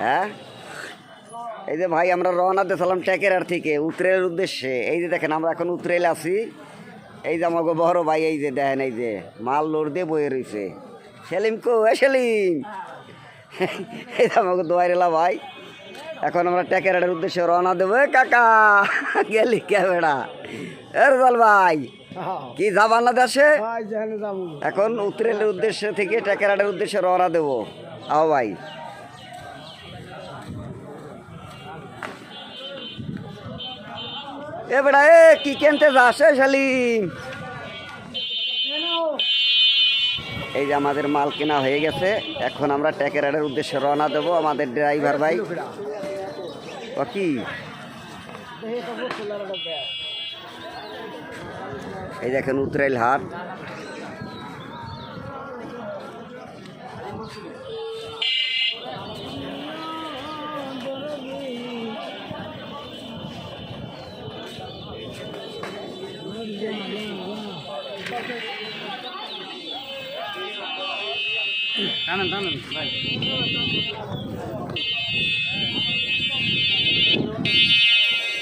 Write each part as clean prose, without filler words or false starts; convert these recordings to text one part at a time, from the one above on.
হ্যাঁ, এই যে ভাই আমরা রওনা দিয়েছিলাম টেকেরার থেকে উত্তরের উদ্দেশ্যে। এই যে দেখেন আমরা এখন উত্তরেল আছি। এই যে আমাকে বড় ভাই এই যে দেখেন এই যে মাল লোড দিয়ে বয়ে রয়েছে। সেলিম কো সেলিম, এই যে আমাকে দোয়ারেলা ভাই। এখন আমরা টেকেরাটের উদ্দেশ্যে রওনা দেবো। কাকা গেলি ক্যামেরা এরজল ভাই কি যা বাংলাদেশে এখন উত্তরেলের উদ্দেশ্যে থেকে টেকেরাটের উদ্দেশ্যে রওনা দেবো। আও ভাই, এ বেড়া এ কি কিনতে যাস সেলিম? এই যে আমাদের মাল কেনা হয়ে গেছে। এখন আমরা টেকেরাটের উদ্দেশ্যে রওনা দেবো। আমাদের ড্রাইভার ভাই ও কি এই দেখেন উত্তরাইল হাট।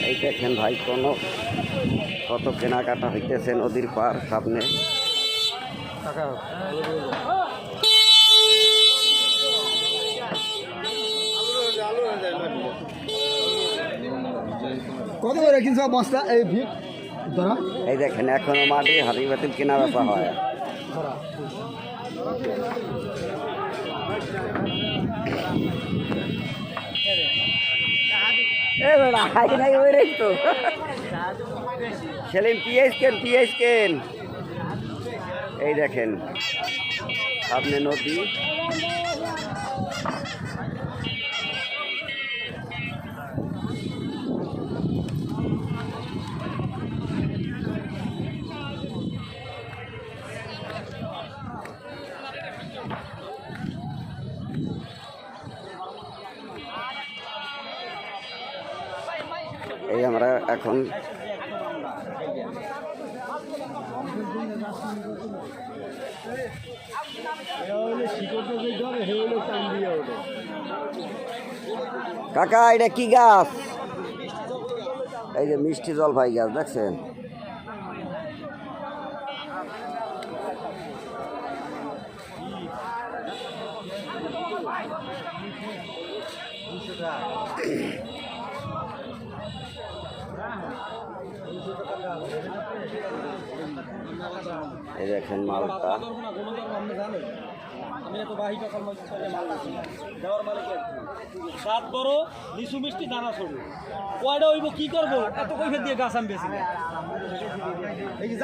এই দেখেন ভাই কত কেনাকাটা হইতেছে নদীর পার সামনে। কত করে কিনছো বস্তা? এই ভিড় ধরা, এই দেখেন এখনো মাটি হাতি বাতিল কেনা বেচা হয়। সেলিম পিএইচ কেন এই দেখেন আপনি নদী। এই আমরা এখন কাকা এটা কি গাছ? এই যে মিষ্টি জলপাই গাছ দেখছেন। এই দেখেন মালটা। সাত বড় লিচু মিষ্টি দানা সরু কয়টা হইব কি করবো এত কইফে দিয়ে গাছ আমি বেশি